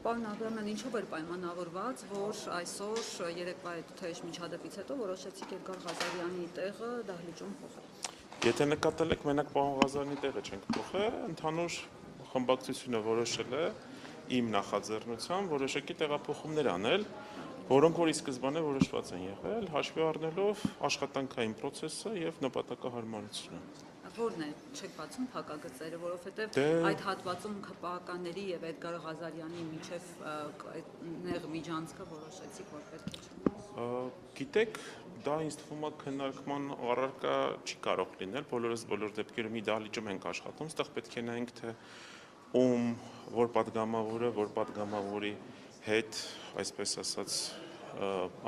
Պարոն Աբրամյան, ինչով էր պայմանավորված, որ այսօր երեկվա այդ թեժ միջադեպից հետո որոշեցիք Էդգար Ղազարյանի տեղը դահլիճում փոխել։ Եթե նկատել եք, մենակ պարոն Ղազարյանի տեղը չենք փոխել, ընդհանուր խմբակցությունը որոշել է իմ նախաձեռնությամբ որոշակի տեղափոխումներ անել, որոնք որ ի սկզբանե որոշված են եղել, հաշվի առնելով աշխատանքային process-ը եւ նպատակահարմարությունը։ Որն է, չեք բացում փակագծերը, որովհետև այդ հատվածում ԿՊԱ-ականների եւ Էդգար Ղազարյանի միջև նեղ միջանցքը որոշեցիք, որ պետք է չլինի։ Գիտեք, դա ինձ թվում է քննարկման առարկա չի կարող լինել, բոլոր դեպքերում մի դահլիճում ենք աշխատում, այստեղ պետք է նայենք, թե ում որ պատգամավորի հետ, այսպես ասած,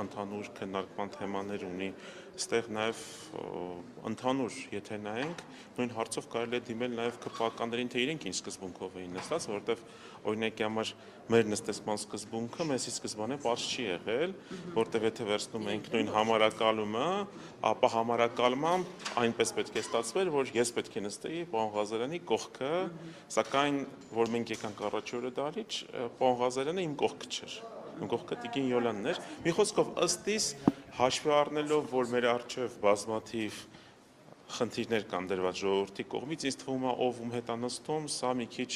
ընդհանուր քննարկման թեմաներ ունի, այստեղ նաև ընդհանուր, եթե նայենք, նույն հարցով կարելի է դիմել նաև ԿՊԱ-ականներին, թե իրենք ինչ սկզբունքով էին նստած, որովհետև օրինակի համար մեր նստեցման սկզբունքը մեզ ի սկզբանե պարզ չի եղել, որտեղ եթե վերցնում ենք նույն համարակալումը, ապա համարակալմամբ այնպես պետք է ստացվեր, որ ես պետք է նստեի պարոն Ղազարյանի կողքը, սակայն որ մենք եկանք առաջի օրը դահլիճ, պարոն Ղազարյանը իմ կողքը չէր, իմ կողքը տիկին Յոլյանն էր։ Մի խոսքով ըստ իս հաշվի առնելով, որ մեր առջև բազմաթիվ խնդիրներ կան դրված ժողովրդի կողմից, ինձ թվում է ով ում հետ անստում, սա մի քիչ,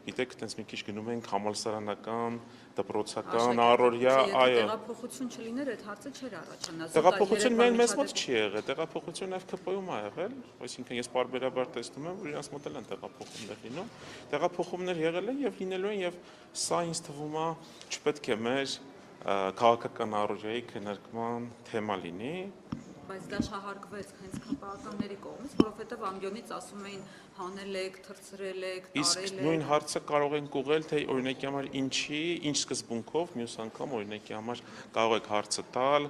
գիտեք, այտենց մի քիչ գնում ենք համալսարանական, դպրոցական, առօրյա, այո։ Տեղափոխություն չլիներ, այդ հարցը չէր առաջանա։ Տեղափոխություն միայն մեզ մոտ չի եղել, տեղափոխություն նաև ԿՊ-ում է եղել, այսինքն ես պարբերաբար տեսնում եմ, որ իրանց մոտ էլ են տեղափոխումներ լինում։ Տեղափոխումներ եղել են եւ լինելու են եւ սա ինձ թվում է չպետք է մեր քաղաքական առօրյայի քննարկման թեմա լինի։ Բայց դա շահարկվեց հենց ԿՊԱ-ականների կողմից, որովհետև ամբյոնից ասում էին հանել եք, թռցրել եք, Իսկ տարել եք։ նույն հարցը կարող ենք ուղղել, թե օրինակի համար ինչի, ինչ սկզբունքով, մյուս անգամ օրինակի համար կարող եք հարցը տալ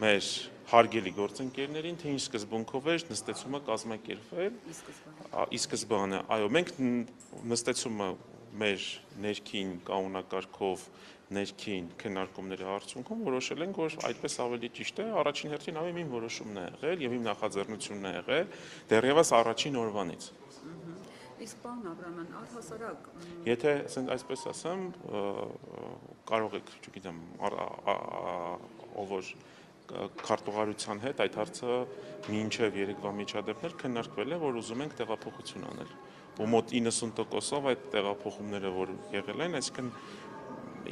մեր հարգելի գործընկերներին, թե ինչ սկզբունքով էր նստեցումը կազմակերպվել։ Ի սկզբանե, այո, մենք նստեցումը մեր ներքին կանոնակարգով ներքին քննարկումների արդյունքում որոշել ենք, որ այդպես ավելի ճիշտ է, առաջին հերթին այո իմ որոշումն է եղել եւ իմ նախաձեռնությունն է եղել դեռևս առաջին օրվանից։ Իսկ պարոն Աբրամյան, առհասարակ, եթե այսպես ասեմ, կարող եք, չգիտեմ, ով որ քարտուղարության հետ այդ հարցը մինչև երեկվա միջադեպներ քննարկվել է, որ ուզում ենք տեղափոխություն անել։ Ու մոտ 90%-ով այդ տեղափոխումները, որ եղել են, այսինքն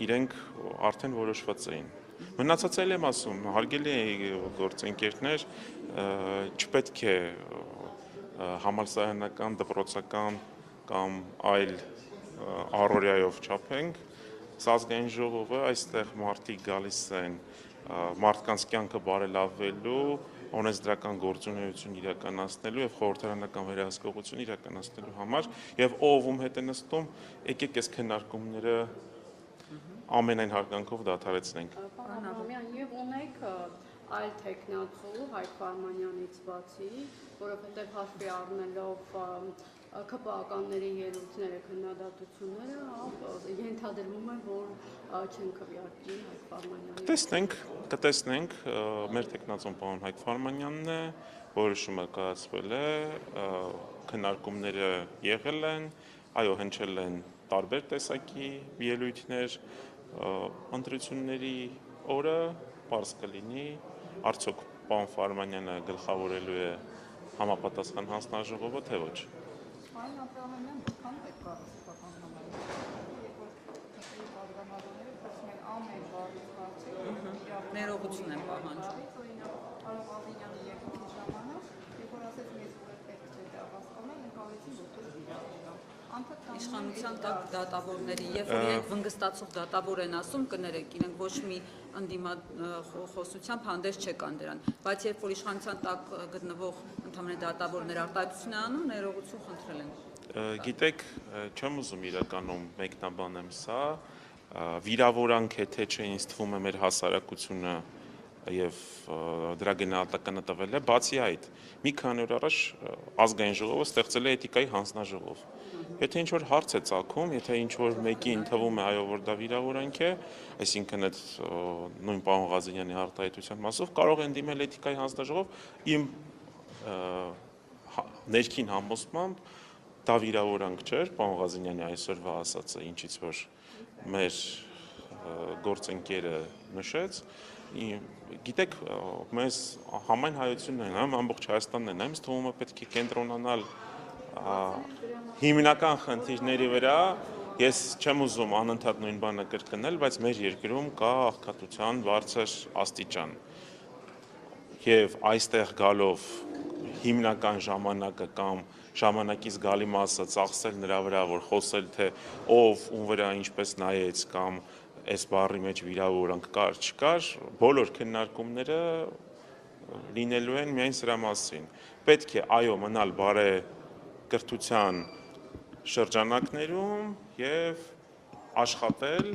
իրենք արդեն որոշված էին։ Մնացածը եմ ասում, հարգելի գործընկերներ, չպետք է համալսարանական, դպրոցական կամ այլ առօրյայով չափենք։ Սա ազգային ժողովը, այստեղ մարդիկ գալիս են մարդկանց կյանքը բարելավելու, օրենսդրական գործունեություն իրականացնելու եւ խորհրդարանական վերահսկողություն իրականացնելու համար եւ ով ում հետ է նստում, եկեք այս քննարկումները ամենայն հարգանքով դադարեցնենք։ Պարոն Աբրամյան, եւ ունեք այլ տեխնացու Հայկ Ֆարմանյանից բացի, որովհետեւ հաշվի առնելով ԿՊԱ-ականների ելույթները, քննադատությունները, ենթադրվում է, որ չեն քվեարկի Հայկ Ֆարմանյանին։ Կտեսնենք, մեր տեխնացուն պարոն Հայկ Ֆարմանյանն է, որոշումը կայացվել է, քննարկումները եղել են, այո, հնչել են տարբեր տեսակի ելույթներ, ընտրությունների օրը պարզ կլինի, արդյոք պարոն Ֆարմանյանը գլխավորելու է համապատասխան հանձնաժողովը, թե ոչ։ Պարոն Աբրահամյան, որքան պետք է ռուսական համայնքների, երբ որ ԿՊ-ի պատգամավորները փորձում են ամեն բառից հարցեր, ներողություն են պահանջում։ Օրինակ, Արամ Ալինյանը եկողի ժամանակ, երբ որ ասեց մեզ որ պետք չէ դա հասկանալ, մենք ավեցին դոկտոր վիրավորական։ Իշխանության տակ դատավորների, երբ որ իրենք վնգստացող դատավոր են ասում, կներեք, իրենք ոչ մի ընդդիմախոսությամբ հանդես չեկան դրան, բայց երբ որ իշխանության տակ գտնվող ընդհանուր դատավորներ արտահայտություն են անում, ներողություն խնդրել են։ Գիտեք, չեմ ուզում իրականում մեկնաբանեմ սա, վիրավորանք է թե չէ, ինձ թվում է մեր հասարակությունը եւ դրա գնահատականը տվել է, բացի այդ, մի քանի օր առաջ ազգային ժողովը ստեղծել է էթիկայի հանձնաժողով։ Եթե ինչ-որ հարց է ծագում, եթե ինչ-որ մեկին թվում է այո, որ դա վիրավորանք է, այսինքն այդ նույն պարոն Ղազարյանի արտահայտության մասով կարող են դիմել էթիկայի հանձնաժողով, իմ ներքին համոզմամբ դա վիրավորանք չէր, պարոն Ղազենյանի այսօրվա ասածը, ինչից որ մեր գործընկերը նշեց, գիտեք, մեզ համայն հայությունն են, ամբողջ Հայաստանն են, ինձ թվում է պետք է կենտրոնանալ հիմնական խնդիրների վրա, ես չեմ ուզում անընդհատ նույն բանը կրկնել, բայց մեր երկրում կա աղքատության բարձր աստիճան։ Եվ այստեղ գալով հիմնական ժամանակը կամ ժամանակից գալի մասը ծախսել նրա վրա, որ խոսել թե ով ում վրա ինչպես նայեց կամ այս բառի մեջ վիրավորանք կար չկար, բոլոր քննարկումները լինելու են միայն սրա մասին։ Պետք է այո մնալ բարեկրթության շրջանակներում եւ աշխատել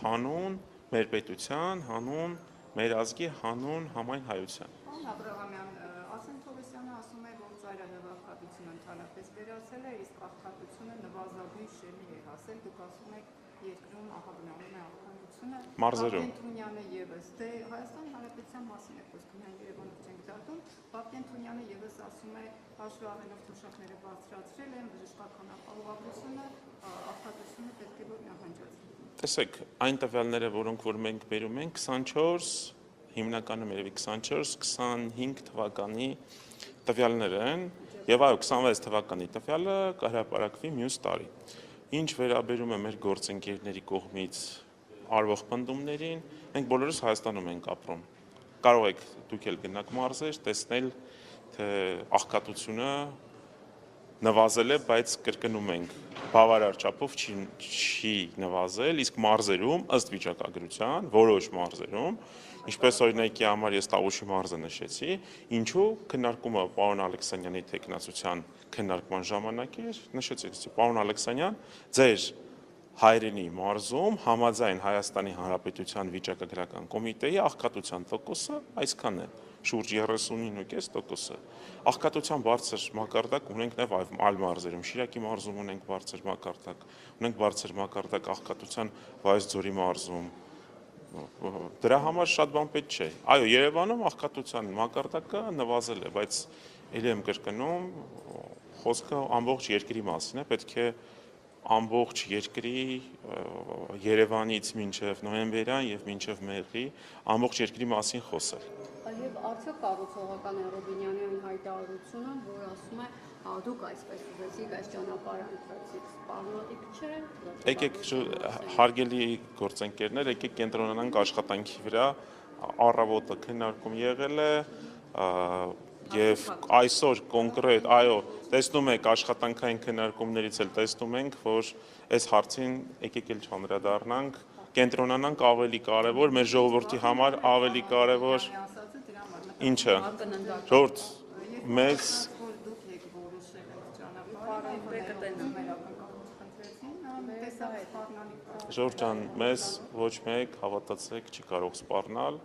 հանուն մեր պետության, հանուն մեր ազգի, հանուն համայն հայության։ Պարոն Աբրահամյան, Ասեն Թովեսյանը ասում է, որ ծայրահեղ աղքատությունը ընդհանրապես վերացել է, իսկ աղքատությունը նվազագույն շեմի է հասել, դուք ասում եք երկրում ահագնանում է աղքատությունը։ Մարզերում։ Բաբկեն Թունյանը եւս, դե Հայաստանի Հանրապետության մասին է խոսքը, միայն Երևանով չենք դատում, Բաբկեն Թունյանը եւս ասում է, հաշվի առնելով թոշակները բարձրացրել են, բժշկական ապահովությունը, աղքատությունը պետք է որ նախանջացվի։ Տեսեք, այն տվյալները, որոնք որ մենք բերում ենք 24, հիմնականում երևի 24-25 թվականի տվյալներ են, եւ այո 26 թվականի տվյալը կհրապարակվի մյուս տարի։ Ինչ վերաբերում է մեր գործընկերների կողմից արվող պնդումներին, մենք բոլորս Հայաստանում ենք ապրում։ Կարող եք դուք էլ գնաք մարզեր, տեսնել, թե աղքատությունը նվազել է, բայց կրկնում ենք, բավարար չափով չի նվազել, իսկ մարզերում ըստ վիճակագրության, որոշ մարզերում, ինչպես օրինակի համար ես Տավուշի մարզը նշեցի, ինչու քննարկումը պարոն Ալեքսանյանի տեխնացության քննարկման ժամանակ էր, նշեցի, պարոն Ալեքսանյան, ձեր հայրենի մարզում համաձայն Հայաստանի Հանրապետության վիճակագրական կոմիտեի աղքատության տոկոսը այսքան է, շուրջ 39.5%։ Աղքատության բարձր մակարդակ ունենք նաև այլ մարզերում, Շիրակի մարզում ունենք բարձր մակարդակ, ունենք բարձր մակարդակ աղքատության Վայոց-Ձորի մարզում։ Դրա համար շատ բան պետք չէ։ Այո, Երևանում աղքատության մակարդակը նվազել է, բայց ելի եմ կրկնում, խոսքը ամբողջ երկրի մասին է, պետք է ամբողջ երկրի Երևանից մինչև նոյեմբերյան եւ մինչև մեղրի ամբողջ երկրի մասին խոսել։ Եվ արդյոք կառուցողական է Ռոբինյանի այն հայտարարությունը, որ ասում է, դուք այսպես ուզեցիք այս ճանապարհը ընտրեցիք, սպառնալիք չէ։ Եկեք հարգելի գործընկերներ, եկեք կենտրոնանանք աշխատանքի վրա, առավոտը քննարկում եղել է, եւ այսօր կոնկրետ, այո, տեսնում եք աշխատանքային քննարկումներից էլ տեսնում ենք, որ այս հարցին եկեք էլ չանդրադառնանք, կենտրոնանանք ավելի կարևոր, մեր ժողովրդի համար ավելի կարևոր ինչը, ժողովուրդ, մեզ Ժողովուրդ ջան, մեզ ոչ մեկ հավատացեք չի կարող սպառնալ,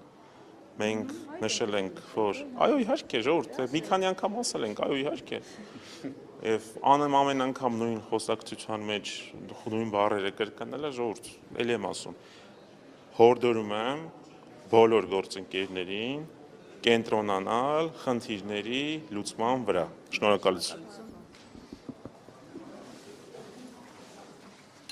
մենք նշել ենք, որ այո իհարկե ժողովուրդ, մի քանի անգամ ասել ենք, այո իհարկե, եւ ամեն անգամ նույն խոսակցության մեջ նույն բառերը կրկնելը ժողովուրդ, ելի եմ ասում, հորդորում եմ բոլոր գործընկերներին կենտրոնանալ խնդիրների լուծման վրա։ Շնորհակալություն։